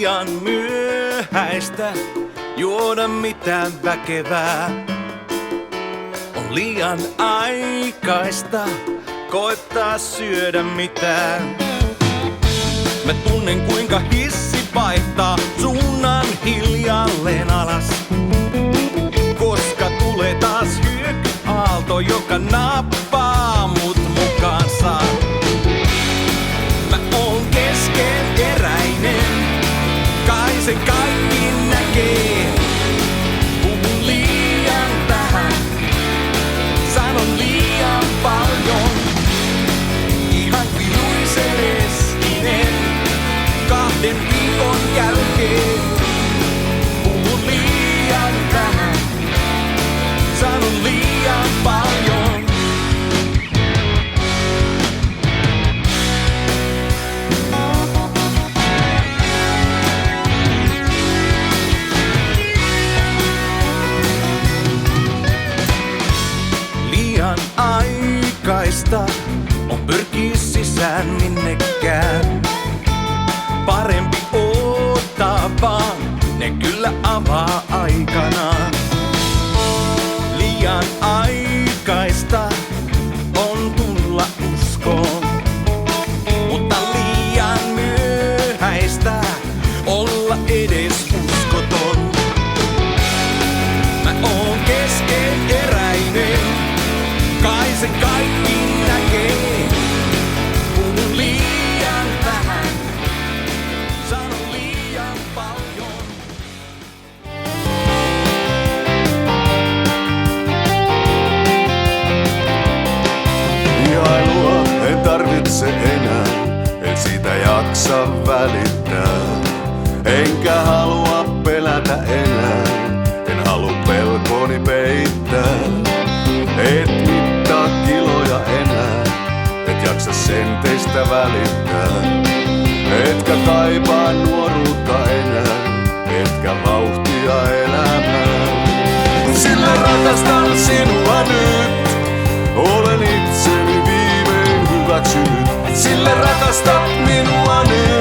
liian myöhäistä juoda mitään väkevää. On liian aikaista koettaa syödä mitään. Mä tunnen kuinka hissi vaihtaa suunnan hiljalleen alas, koska tulee taas hyökyaalto, joka nappaa mut mukaansa. Mä oon keskeneräinen, kai sen kaikki näkee. Puhun liian vähän, sanon liian paljon. Ihan viluisen eskinen 2 viikon jälkeen. Puhun liian vähän, sanon liian paljon. Liian aikaista on pyrkii sisään minnekään. Parempi odottaa vaan, ne kyllä avaa aikanaan. Liian aikaista on tulla uskoon, mutta liian myöhäistä olla edes uskoton. Mä oon keskeneräinen, kai se kaikki näkee. Puhun liian vähän, sanon liian paljon. Ihailua en tarvitse enää, en siitä jaksa välittää. Enkä halua pelätä enää, en halua pelkoni peittää. Et mittaa kiloja enää, et jaksa senteistä välittää. Etkä kaipaa nuoruutta enää, etkä vauhtia elämään. Sillä rakastan sinua nyt, olen itseni viimein hyväksynyt. Sillä rakastat minua nyt.